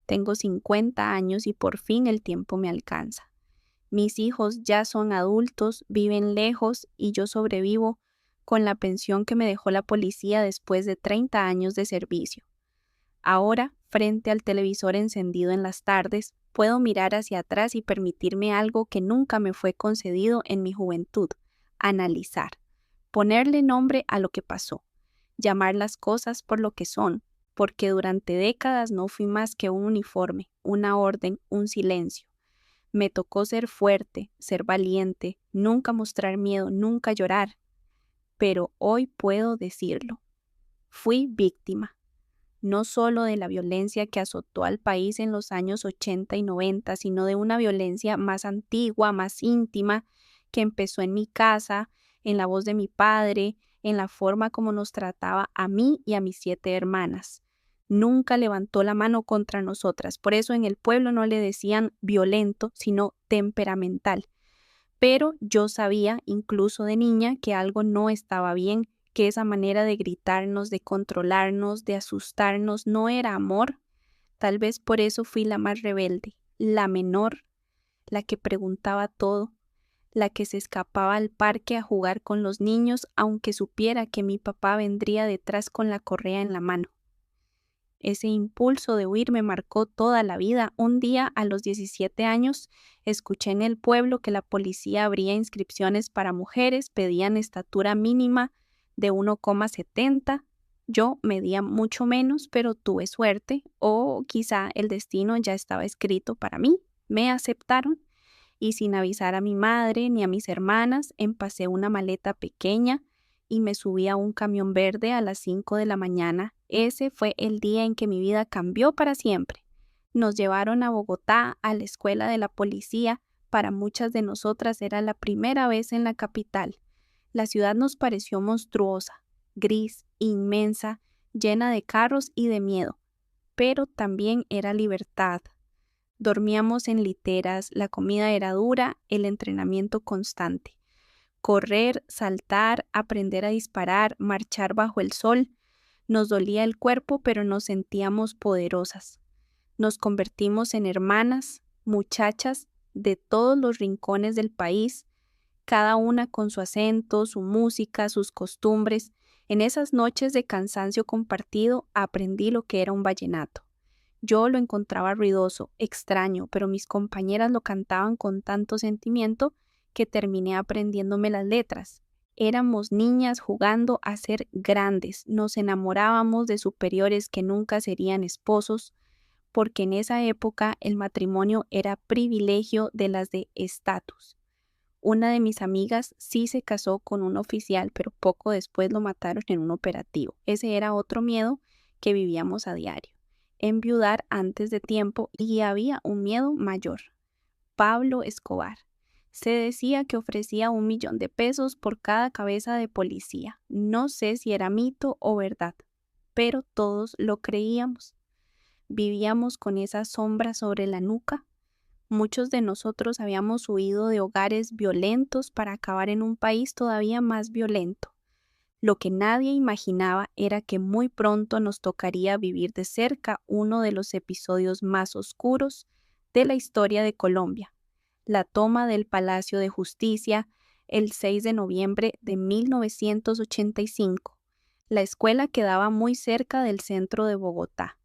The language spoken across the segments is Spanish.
Tengo 50 años y por fin el tiempo me alcanza. Mis hijos ya son adultos, viven lejos y yo sobrevivo con la pensión que me dejó la policía después de 30 años de servicio. Ahora, frente al televisor encendido en las tardes, puedo mirar hacia atrás y permitirme algo que nunca me fue concedido en mi juventud: analizar, ponerle nombre a lo que pasó, llamar las cosas por lo que son, porque durante décadas no fui más que un uniforme, una orden, un silencio. Me tocó ser fuerte, ser valiente, nunca mostrar miedo, nunca llorar, pero hoy puedo decirlo. Fui víctima, no solo de la violencia que azotó al país en los años 80 y 90, sino de una violencia más antigua, más íntima, que empezó en mi casa, en la voz de mi padre, en la forma como nos trataba a mí y a mis 7 hermanas. Nunca levantó la mano contra nosotras, por eso en el pueblo no le decían violento, sino temperamental. Pero yo sabía, incluso de niña, que algo no estaba bien, que esa manera de gritarnos, de controlarnos, de asustarnos, no era amor. Tal vez por eso fui la más rebelde, la menor, la que preguntaba todo, la que se escapaba al parque a jugar con los niños, aunque supiera que mi papá vendría detrás con la correa en la mano. Ese impulso de huir me marcó toda la vida. Un día, a los 17 años, escuché en el pueblo que la policía abría inscripciones para mujeres, pedían estatura mínima de 1,70. Yo medía mucho menos, pero tuve suerte, o quizá el destino ya estaba escrito para mí. Me aceptaron y sin avisar a mi madre ni a mis hermanas, empacé una maleta pequeña y me subí a un camión verde a las 5 de la mañana. Ese fue el día en que mi vida cambió para siempre. Nos llevaron a Bogotá, a la escuela de la policía. Para muchas de nosotras era la primera vez en la capital. La ciudad nos pareció monstruosa, gris, inmensa, llena de carros y de miedo, pero también era libertad. Dormíamos en literas, la comida era dura, el entrenamiento constante. Correr, saltar, aprender a disparar, marchar bajo el sol. Nos dolía el cuerpo, pero nos sentíamos poderosas. Nos convertimos en hermanas, muchachas de todos los rincones del país, cada una con su acento, su música, sus costumbres. En esas noches de cansancio compartido aprendí lo que era un vallenato. Yo lo encontraba ruidoso, extraño, pero mis compañeras lo cantaban con tanto sentimiento que terminé aprendiéndome las letras. Éramos niñas jugando a ser grandes, nos enamorábamos de superiores que nunca serían esposos, porque en esa época el matrimonio era privilegio de las de estatus. Una de mis amigas sí se casó con un oficial, pero poco después lo mataron en un operativo. Ese era otro miedo que vivíamos a diario: enviudar antes de tiempo, y había un miedo mayor: Pablo Escobar. Se decía que ofrecía 1 millón de pesos por cada cabeza de policía. No sé si era mito o verdad, pero todos lo creíamos. Vivíamos con esa sombra sobre la nuca. Muchos de nosotros habíamos huido de hogares violentos para acabar en un país todavía más violento. Lo que nadie imaginaba era que muy pronto nos tocaría vivir de cerca uno de los episodios más oscuros de la historia de Colombia: la toma del Palacio de Justicia el 6 de noviembre de 1985. La escuela quedaba muy cerca del centro de Bogotá.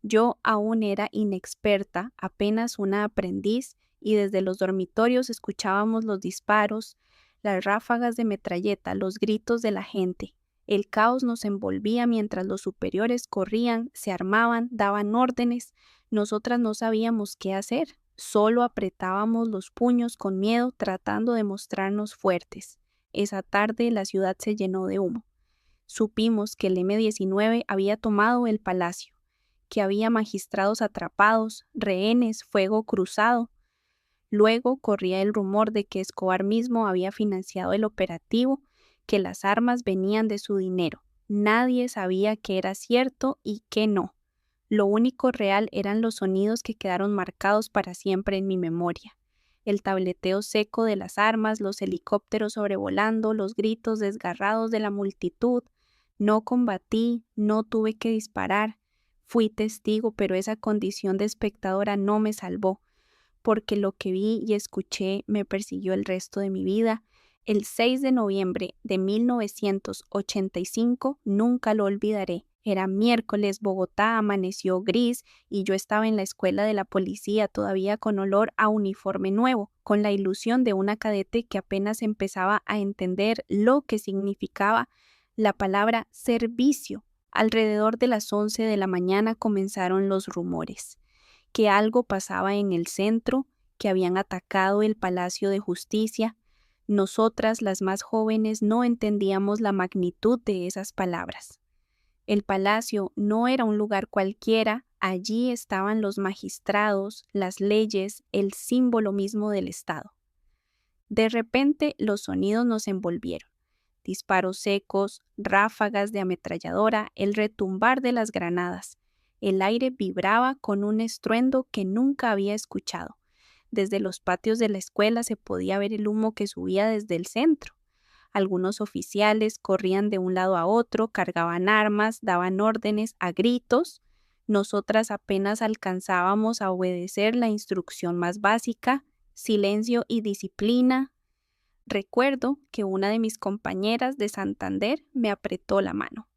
Yo aún era inexperta, apenas una aprendiz, y desde los dormitorios escuchábamos los disparos, las ráfagas de metralleta, los gritos de la gente. El caos nos envolvía mientras los superiores corrían, se armaban, daban órdenes. Nosotras no sabíamos qué hacer, solo apretábamos los puños con miedo, tratando de mostrarnos fuertes. Esa tarde la ciudad se llenó de humo. Supimos que el M-19 había tomado el palacio, que había magistrados atrapados, rehenes, fuego cruzado. Luego corría el rumor de que Escobar mismo había financiado el operativo, que las armas venían de su dinero. Nadie sabía qué era cierto y qué no. Lo único real eran los sonidos que quedaron marcados para siempre en mi memoria: el tableteo seco de las armas, los helicópteros sobrevolando, los gritos desgarrados de la multitud. No combatí, no tuve que disparar. Fui testigo, pero esa condición de espectadora no me salvó, porque lo que vi y escuché me persiguió el resto de mi vida. El 6 de noviembre de 1985 nunca lo olvidaré. Era miércoles, Bogotá amaneció gris y yo estaba en la escuela de la policía todavía con olor a uniforme nuevo, con la ilusión de una cadete que apenas empezaba a entender lo que significaba la palabra servicio. Alrededor de las 11 de la mañana comenzaron los rumores que algo pasaba en el centro, que habían atacado el Palacio de Justicia. Nosotras, las más jóvenes, no entendíamos la magnitud de esas palabras. El palacio no era un lugar cualquiera, allí estaban los magistrados, las leyes, el símbolo mismo del Estado. De repente los sonidos nos envolvieron. Disparos secos, ráfagas de ametralladora, el retumbar de las granadas. El aire vibraba con un estruendo que nunca había escuchado. Desde los patios de la escuela se podía ver el humo que subía desde el centro. Algunos oficiales corrían de un lado a otro, cargaban armas, daban órdenes a gritos. Nosotras apenas alcanzábamos a obedecer la instrucción más básica: silencio y disciplina. Recuerdo que una de mis compañeras de Santander me apretó la mano.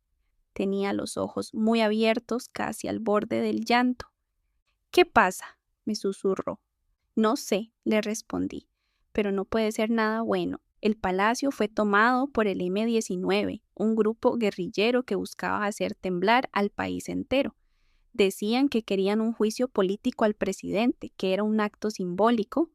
Tenía los ojos muy abiertos, casi al borde del llanto. ¿Qué pasa?, me susurró. No sé, le respondí, pero no puede ser nada bueno. El palacio fue tomado por el M-19, un grupo guerrillero que buscaba hacer temblar al país entero. Decían que querían un juicio político al presidente, que era un acto simbólico,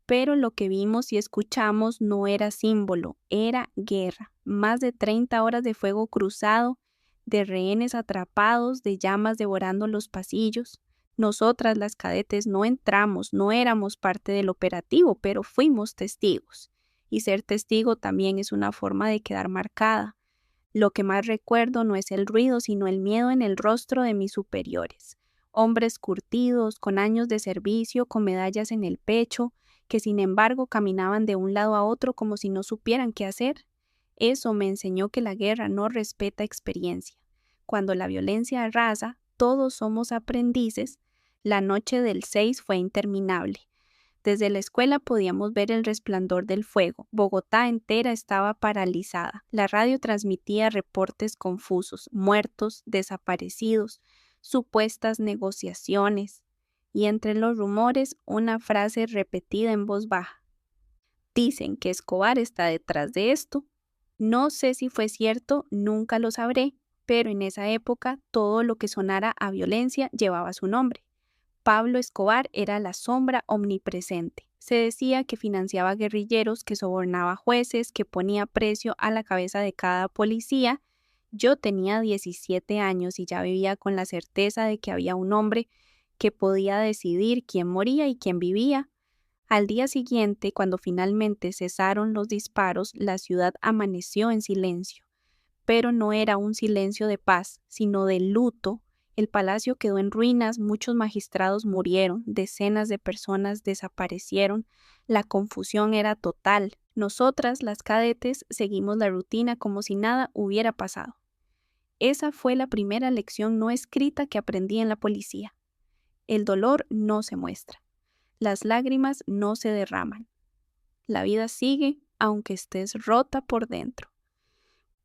pero lo que vimos y escuchamos no era símbolo, era guerra. Más de 30 horas de fuego cruzado, de rehenes atrapados, de llamas devorando los pasillos. Nosotras, las cadetes, no entramos, no éramos parte del operativo, pero fuimos testigos. Y ser testigo también es una forma de quedar marcada. Lo que más recuerdo no es el ruido, sino el miedo en el rostro de mis superiores. Hombres curtidos, con años de servicio, con medallas en el pecho, que sin embargo caminaban de un lado a otro como si no supieran qué hacer. Eso me enseñó que la guerra no respeta experiencia. Cuando la violencia arrasa, todos somos aprendices. La noche del 6 fue interminable. Desde la escuela podíamos ver el resplandor del fuego. Bogotá entera estaba paralizada. La radio transmitía reportes confusos: muertos, desaparecidos, supuestas negociaciones. Y entre los rumores, una frase repetida en voz baja: dicen que Escobar está detrás de esto. No sé si fue cierto, nunca lo sabré, pero en esa época todo lo que sonara a violencia llevaba su nombre. Pablo Escobar era la sombra omnipresente. Se decía que financiaba guerrilleros, que sobornaba jueces, que ponía precio a la cabeza de cada policía. Yo tenía 17 años y ya vivía con la certeza de que había un hombre que podía decidir quién moría y quién vivía. Al día siguiente, cuando finalmente cesaron los disparos, la ciudad amaneció en silencio. Pero no era un silencio de paz, sino de luto. El palacio quedó en ruinas, muchos magistrados murieron, decenas de personas desaparecieron, la confusión era total. Nosotras, las cadetes, seguimos la rutina como si nada hubiera pasado. Esa fue la primera lección no escrita que aprendí en la policía. El dolor no se muestra. Las lágrimas no se derraman. La vida sigue aunque estés rota por dentro.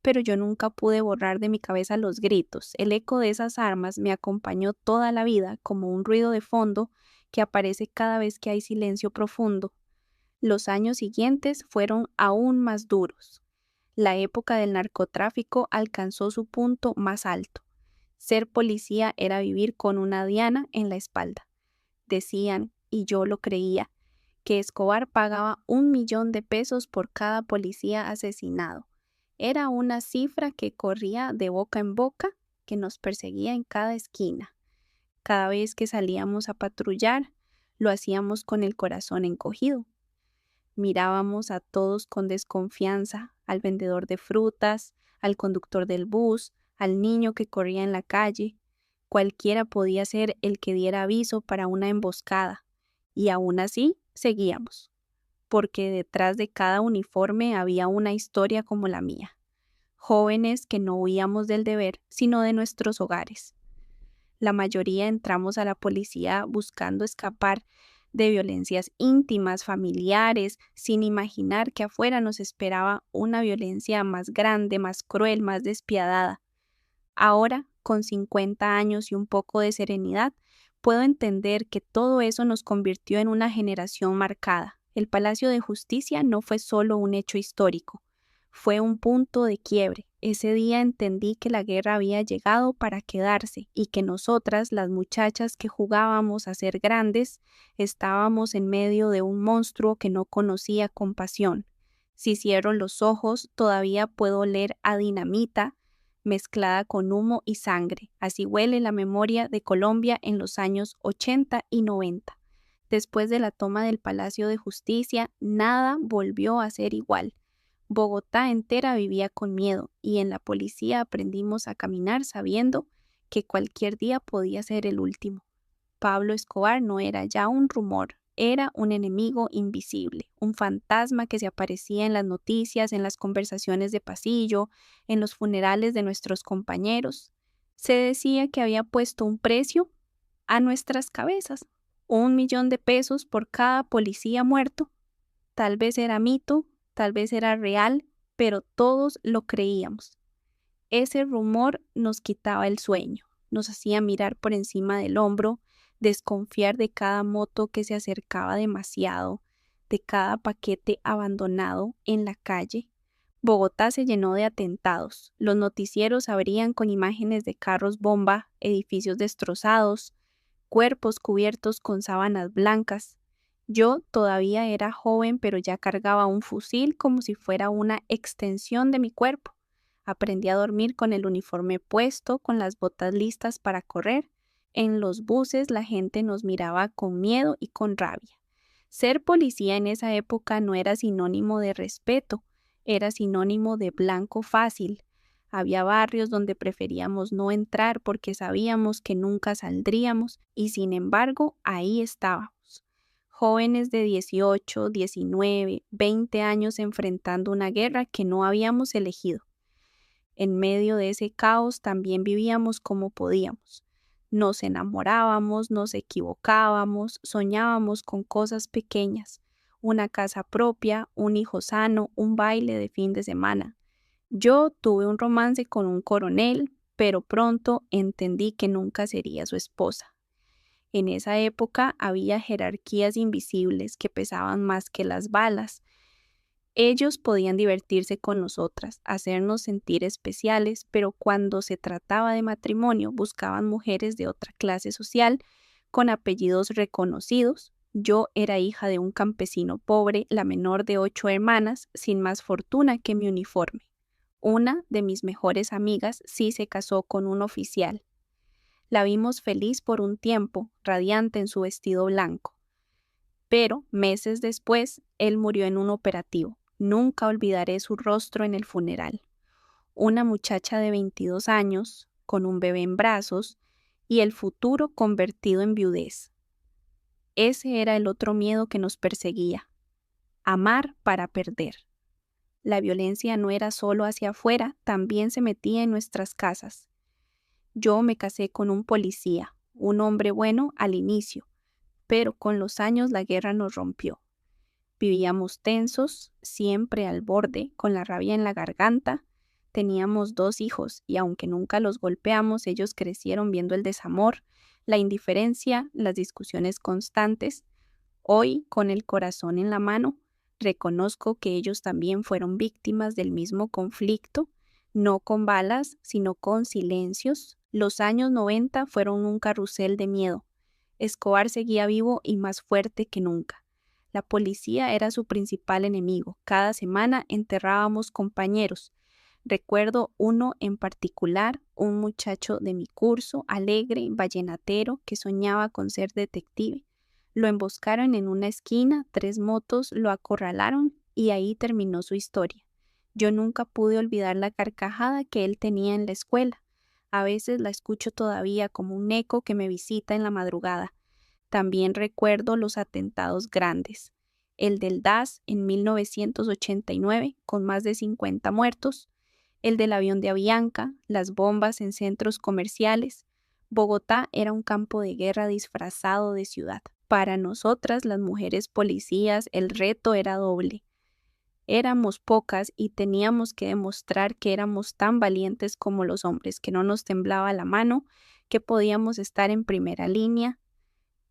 Pero yo nunca pude borrar de mi cabeza los gritos. El eco de esas armas me acompañó toda la vida como un ruido de fondo que aparece cada vez que hay silencio profundo. Los años siguientes fueron aún más duros. La época del narcotráfico alcanzó su punto más alto. Ser policía era vivir con una diana en la espalda. Decían, y yo lo creía, que Escobar pagaba 1.000.000 de pesos por cada policía asesinado. Era una cifra que corría de boca en boca, que nos perseguía en cada esquina. Cada vez que salíamos a patrullar, lo hacíamos con el corazón encogido. Mirábamos a todos con desconfianza: al vendedor de frutas, al conductor del bus, al niño que corría en la calle. Cualquiera podía ser el que diera aviso para una emboscada. Y aún así, seguíamos, porque detrás de cada uniforme había una historia como la mía. Jóvenes que no huíamos del deber, sino de nuestros hogares. La mayoría entramos a la policía buscando escapar de violencias íntimas, familiares, sin imaginar que afuera nos esperaba una violencia más grande, más cruel, más despiadada. Ahora, con 50 años y un poco de serenidad, puedo entender que todo eso nos convirtió en una generación marcada. El Palacio de Justicia no fue solo un hecho histórico, fue un punto de quiebre. Ese día entendí que la guerra había llegado para quedarse y que nosotras, las muchachas que jugábamos a ser grandes, estábamos en medio de un monstruo que no conocía compasión. Si cierro los ojos, todavía puedo oler a dinamita mezclada con humo y sangre. Así huele la memoria de Colombia en los años 80 y 90. Después de la toma del Palacio de Justicia, nada volvió a ser igual. Bogotá entera vivía con miedo y en la policía aprendimos a caminar sabiendo que cualquier día podía ser el último. Pablo Escobar no era ya un rumor, era un enemigo invisible, un fantasma que se aparecía en las noticias, en las conversaciones de pasillo, en los funerales de nuestros compañeros. Se decía que había puesto un precio a nuestras cabezas, 1 millón de pesos por cada policía muerto. Tal vez era mito, tal vez era real, pero todos lo creíamos. Ese rumor nos quitaba el sueño, nos hacía mirar por encima del hombro, desconfiar de cada moto que se acercaba demasiado, de cada paquete abandonado en la calle. Bogotá se llenó de atentados. Los noticieros abrían con imágenes de carros bomba, edificios destrozados, cuerpos cubiertos con sábanas blancas. Yo todavía era joven, pero ya cargaba un fusil como si fuera una extensión de mi cuerpo. Aprendí a dormir con el uniforme puesto, con las botas listas para correr. En los buses la gente nos miraba con miedo y con rabia. Ser policía en esa época no era sinónimo de respeto, era sinónimo de blanco fácil. Había barrios donde preferíamos no entrar porque sabíamos que nunca saldríamos y sin embargo ahí estábamos. Jóvenes de 18, 19, 20 años enfrentando una guerra que no habíamos elegido. En medio de ese caos también vivíamos como podíamos. Nos enamorábamos, nos equivocábamos, soñábamos con cosas pequeñas, una casa propia, un hijo sano, un baile de fin de semana. Yo tuve un romance con un coronel, pero pronto entendí que nunca sería su esposa. En esa época había jerarquías invisibles que pesaban más que las balas. Ellos podían divertirse con nosotras, hacernos sentir especiales, pero cuando se trataba de matrimonio buscaban mujeres de otra clase social, con apellidos reconocidos. Yo era hija de un campesino pobre, la menor de 8 hermanas, sin más fortuna que mi uniforme. Una de mis mejores amigas sí se casó con un oficial. La vimos feliz por un tiempo, radiante en su vestido blanco. Pero meses después, él murió en un operativo. Nunca olvidaré su rostro en el funeral. Una muchacha de 22 años, con un bebé en brazos, y el futuro convertido en viudez. Ese era el otro miedo que nos perseguía. Amar para perder. La violencia no era solo hacia afuera, también se metía en nuestras casas. Yo me casé con un policía, un hombre bueno al inicio, pero con los años la guerra nos rompió. Vivíamos tensos, siempre al borde, con la rabia en la garganta. Teníamos 2 hijos y aunque nunca los golpeamos, ellos crecieron viendo el desamor, la indiferencia, las discusiones constantes. Hoy, con el corazón en la mano, reconozco que ellos también fueron víctimas del mismo conflicto, no con balas, sino con silencios. Los años 90 fueron un carrusel de miedo. Escobar seguía vivo y más fuerte que nunca. La policía era su principal enemigo. Cada semana enterrábamos compañeros. Recuerdo uno en particular, un muchacho de mi curso, alegre, vallenatero, que soñaba con ser detective. Lo emboscaron en una esquina, 3 motos lo acorralaron y ahí terminó su historia. Yo nunca pude olvidar la carcajada que él tenía en la escuela. A veces la escucho todavía como un eco que me visita en la madrugada. También recuerdo los atentados grandes. El del DAS en 1989, con más de 50 muertos. El del avión de Avianca, las bombas en centros comerciales. Bogotá era un campo de guerra disfrazado de ciudad. Para nosotras, las mujeres policías, el reto era doble. Éramos pocas y teníamos que demostrar que éramos tan valientes como los hombres, que no nos temblaba la mano, que podíamos estar en primera línea,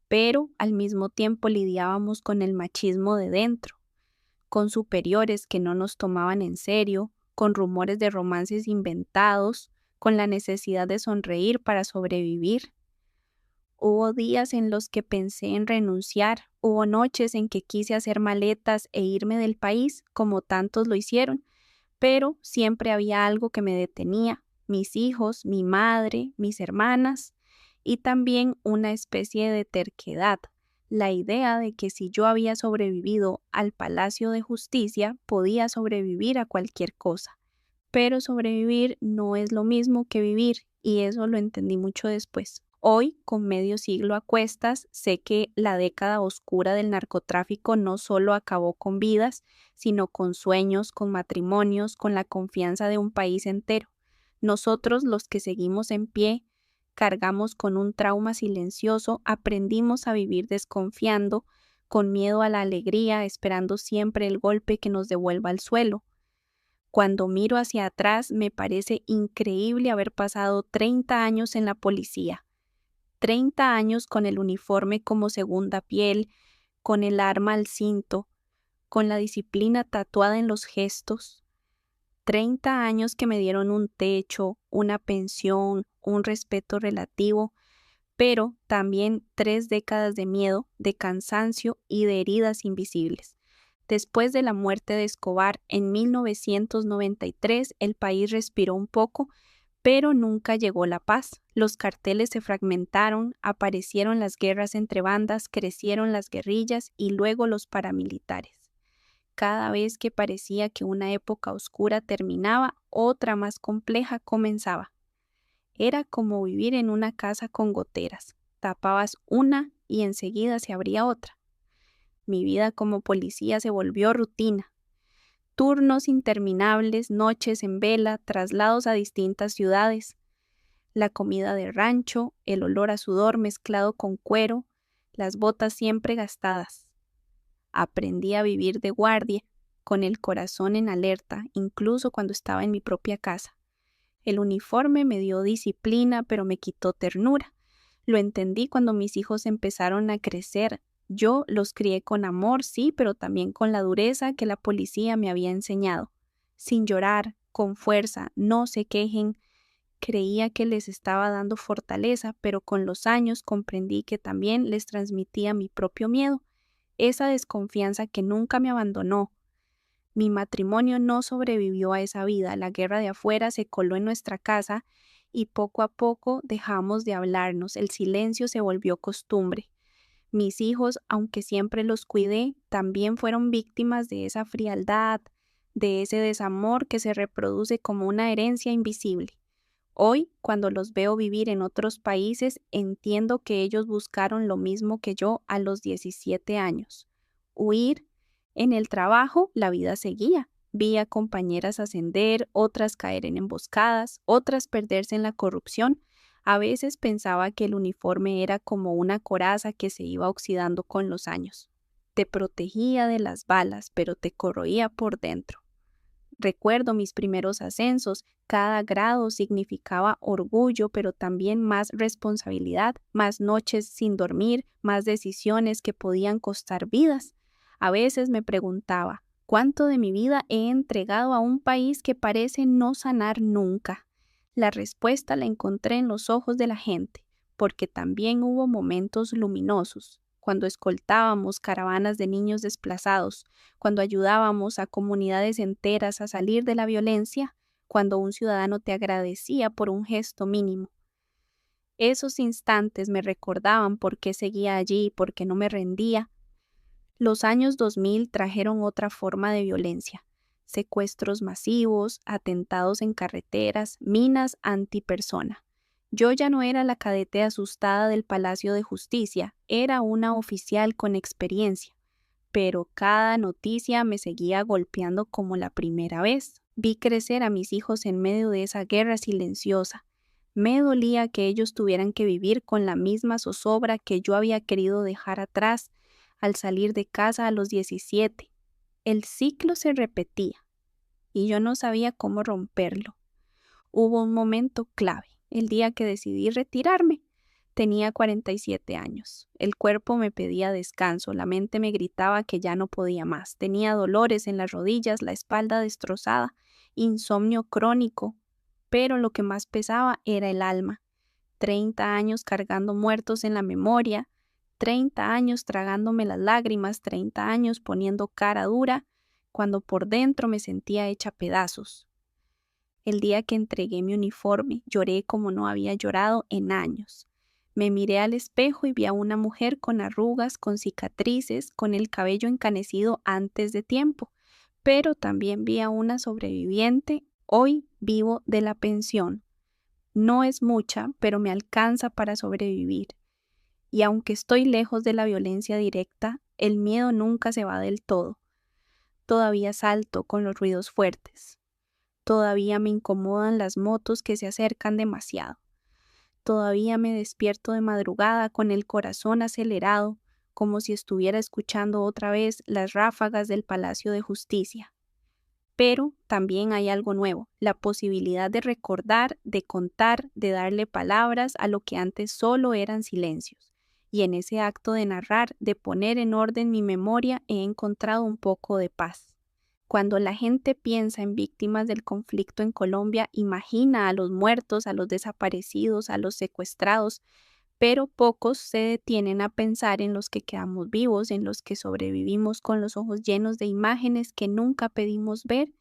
pero al mismo tiempo lidiábamos con el machismo de dentro, con superiores que no nos tomaban en serio, con rumores de romances inventados, con la necesidad de sonreír para sobrevivir. Hubo días en los que pensé en renunciar, hubo noches en que quise hacer maletas e irme del país, como tantos lo hicieron, pero siempre había algo que me detenía, mis hijos, mi madre, mis hermanas, y también una especie de terquedad, la idea de que si yo había sobrevivido al Palacio de Justicia, podía sobrevivir a cualquier cosa. Pero sobrevivir no es lo mismo que vivir, y eso lo entendí mucho después. Hoy, con medio siglo a cuestas, sé que la década oscura del narcotráfico no solo acabó con vidas, sino con sueños, con matrimonios, con la confianza de un país entero. Nosotros, los que seguimos en pie, cargamos con un trauma silencioso, aprendimos a vivir desconfiando, con miedo a la alegría, esperando siempre el golpe que nos devuelva al suelo. Cuando miro hacia atrás, me parece increíble haber pasado 30 años en la policía. 30 años con el uniforme como segunda piel, con el arma al cinto, con la disciplina tatuada en los gestos. 30 años que me dieron un techo, una pensión, un respeto relativo, pero también 3 décadas de miedo, de cansancio y de heridas invisibles. Después de la muerte de Escobar en 1993, el país respiró un poco, pero nunca llegó la paz. Los carteles se fragmentaron, aparecieron las guerras entre bandas, crecieron las guerrillas y luego los paramilitares. Cada vez que parecía que una época oscura terminaba, otra más compleja comenzaba. Era como vivir en una casa con goteras. Tapabas una y enseguida se abría otra. Mi vida como policía se volvió rutina. Turnos interminables, noches en vela, traslados a distintas ciudades, la comida de rancho, el olor a sudor mezclado con cuero, las botas siempre gastadas. Aprendí a vivir de guardia, con el corazón en alerta, incluso cuando estaba en mi propia casa. El uniforme me dio disciplina, pero me quitó ternura. Lo entendí cuando mis hijos empezaron a crecer. Yo los crié con amor, sí, pero también con la dureza que la policía me había enseñado. Sin llorar, con fuerza, no se quejen. Creía que les estaba dando fortaleza, pero con los años comprendí que también les transmitía mi propio miedo, esa desconfianza que nunca me abandonó. Mi matrimonio no sobrevivió a esa vida, la guerra de afuera se coló en nuestra casa y poco a poco dejamos de hablarnos, el silencio se volvió costumbre. Mis hijos, aunque siempre los cuidé, también fueron víctimas de esa frialdad, de ese desamor que se reproduce como una herencia invisible. Hoy, cuando los veo vivir en otros países, entiendo que ellos buscaron lo mismo que yo a los 17 años. Huir. En el trabajo, la vida seguía. Vi a compañeras ascender, otras caer en emboscadas, otras perderse en la corrupción. A veces pensaba que el uniforme era como una coraza que se iba oxidando con los años. Te protegía de las balas, pero te corroía por dentro. Recuerdo mis primeros ascensos, cada grado significaba orgullo, pero también más responsabilidad, más noches sin dormir, más decisiones que podían costar vidas. A veces me preguntaba, ¿cuánto de mi vida he entregado a un país que parece no sanar nunca? La respuesta la encontré en los ojos de la gente, porque también hubo momentos luminosos, cuando escoltábamos caravanas de niños desplazados, cuando ayudábamos a comunidades enteras a salir de la violencia, cuando un ciudadano te agradecía por un gesto mínimo. Esos instantes me recordaban por qué seguía allí y por qué no me rendía. Los años 2000 trajeron otra forma de violencia, secuestros masivos, atentados en carreteras, minas antipersona. Yo ya no era la cadete asustada del Palacio de Justicia, era una oficial con experiencia, pero cada noticia me seguía golpeando como la primera vez. Vi crecer a mis hijos en medio de esa guerra silenciosa. Me dolía que ellos tuvieran que vivir con la misma zozobra que yo había querido dejar atrás al salir de casa a los 17. El ciclo se repetía y yo no sabía cómo romperlo. Hubo un momento clave, el día que decidí retirarme. Tenía 47 años. El cuerpo me pedía descanso, la mente me gritaba que ya no podía más. Tenía dolores en las rodillas, la espalda destrozada, insomnio crónico, pero lo que más pesaba era el alma. 30 años cargando muertos en la memoria, 30 años tragándome las lágrimas, 30 años poniendo cara dura, cuando por dentro me sentía hecha pedazos. El día que entregué mi uniforme, lloré como no había llorado en años. Me miré al espejo y vi a una mujer con arrugas, con cicatrices, con el cabello encanecido antes de tiempo, pero también vi a una sobreviviente. Hoy vivo de la pensión. No es mucha, pero me alcanza para sobrevivir. Y aunque estoy lejos de la violencia directa, el miedo nunca se va del todo. Todavía salto con los ruidos fuertes. Todavía me incomodan las motos que se acercan demasiado. Todavía me despierto de madrugada con el corazón acelerado, como si estuviera escuchando otra vez las ráfagas del Palacio de Justicia. Pero también hay algo nuevo, la posibilidad de recordar, de contar, de darle palabras a lo que antes solo eran silencios. Y en ese acto de narrar, de poner en orden mi memoria, he encontrado un poco de paz. Cuando la gente piensa en víctimas del conflicto en Colombia, imagina a los muertos, a los desaparecidos, a los secuestrados, pero pocos se detienen a pensar en los que quedamos vivos, en los que sobrevivimos con los ojos llenos de imágenes que nunca pedimos ver.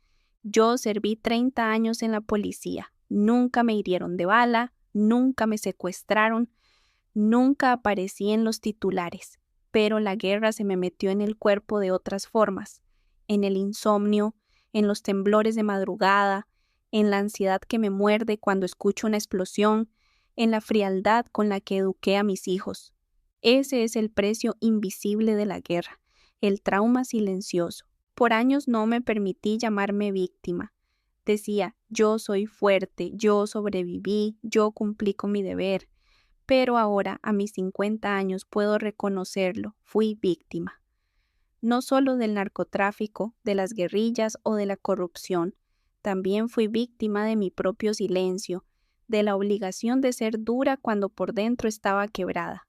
Yo serví 30 años en la policía, nunca me hirieron de bala, nunca me secuestraron, nunca aparecí en los titulares, pero la guerra se me metió en el cuerpo de otras formas, en el insomnio, en los temblores de madrugada, en la ansiedad que me muerde cuando escucho una explosión, en la frialdad con la que eduqué a mis hijos. Ese es el precio invisible de la guerra, el trauma silencioso. Por años no me permití llamarme víctima. Decía, yo soy fuerte, yo sobreviví, yo cumplí con mi deber. Pero ahora, a mis 50 años, puedo reconocerlo, fui víctima. No solo del narcotráfico, de las guerrillas o de la corrupción, también fui víctima de mi propio silencio, de la obligación de ser dura cuando por dentro estaba quebrada.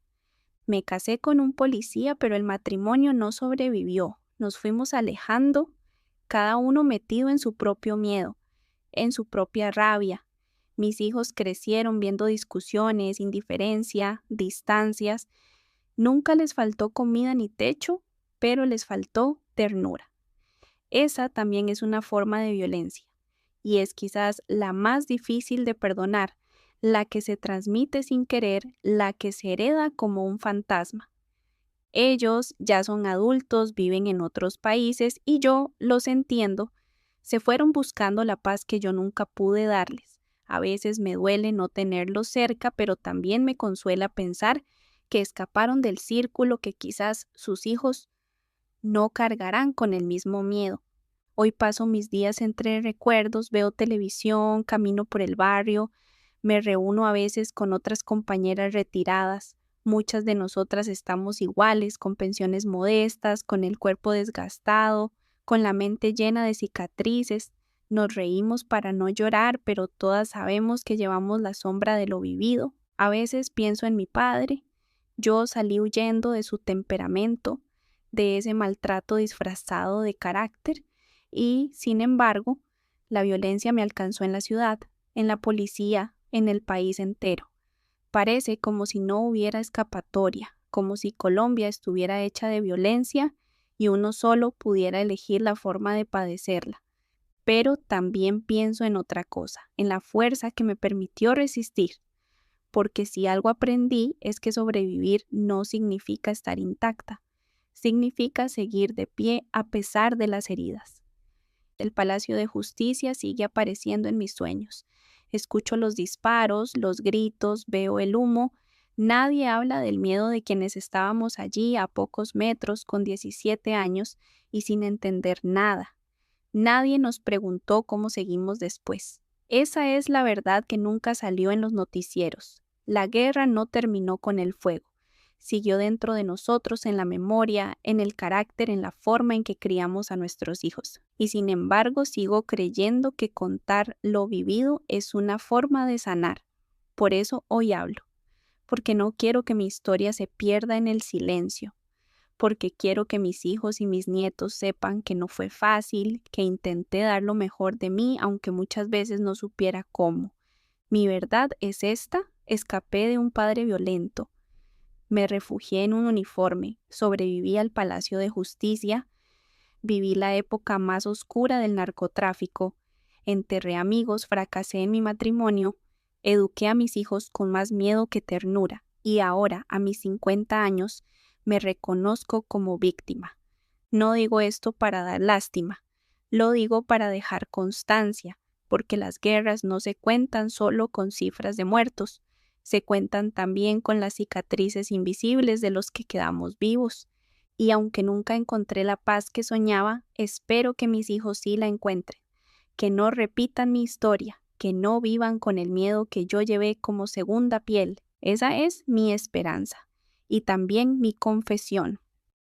Me casé con un policía, pero el matrimonio no sobrevivió. Nos fuimos alejando, cada uno metido en su propio miedo, en su propia rabia. Mis hijos crecieron viendo discusiones, indiferencia, distancias. Nunca les faltó comida ni techo, pero les faltó ternura. Esa también es una forma de violencia, y es quizás la más difícil de perdonar, la que se transmite sin querer, la que se hereda como un fantasma. Ellos ya son adultos, viven en otros países y yo los entiendo. Se fueron buscando la paz que yo nunca pude darles. A veces me duele no tenerlos cerca, pero también me consuela pensar que escaparon del círculo que quizás sus hijos no cargarán con el mismo miedo. Hoy paso mis días entre recuerdos, veo televisión, camino por el barrio, me reúno a veces con otras compañeras retiradas. Muchas de nosotras estamos iguales, con pensiones modestas, con el cuerpo desgastado, con la mente llena de cicatrices. Nos reímos para no llorar, pero todas sabemos que llevamos la sombra de lo vivido. A veces pienso en mi padre. Yo salí huyendo de su temperamento, de ese maltrato disfrazado de carácter, y, sin embargo, la violencia me alcanzó en la ciudad, en la policía, en el país entero. Parece como si no hubiera escapatoria, como si Colombia estuviera hecha de violencia y uno solo pudiera elegir la forma de padecerla. Pero también pienso en otra cosa, en la fuerza que me permitió resistir, porque si algo aprendí es que sobrevivir no significa estar intacta, significa seguir de pie a pesar de las heridas. El Palacio de Justicia sigue apareciendo en mis sueños. Escucho los disparos, los gritos, veo el humo. Nadie habla del miedo de quienes estábamos allí a pocos metros con 17 años y sin entender nada. Nadie nos preguntó cómo seguimos después. Esa es la verdad que nunca salió en los noticieros. La guerra no terminó con el fuego. Siguió dentro de nosotros en la memoria, en el carácter, en la forma en que criamos a nuestros hijos. Y sin embargo, sigo creyendo que contar lo vivido es una forma de sanar. Por eso hoy hablo, porque no quiero que mi historia se pierda en el silencio, porque quiero que mis hijos y mis nietos sepan que no fue fácil, que intenté dar lo mejor de mí, aunque muchas veces no supiera cómo. Mi verdad es esta: escapé de un padre violento. Me refugié en un uniforme, sobreviví al Palacio de Justicia, viví la época más oscura del narcotráfico, enterré amigos, fracasé en mi matrimonio, eduqué a mis hijos con más miedo que ternura y ahora, a mis 50 años, me reconozco como víctima. No digo esto para dar lástima, lo digo para dejar constancia, porque las guerras no se cuentan solo con cifras de muertos, se cuentan también con las cicatrices invisibles de los que quedamos vivos. Y aunque nunca encontré la paz que soñaba, espero que mis hijos sí la encuentren, que no repitan mi historia, que no vivan con el miedo que yo llevé como segunda piel. Esa es mi esperanza y también mi confesión.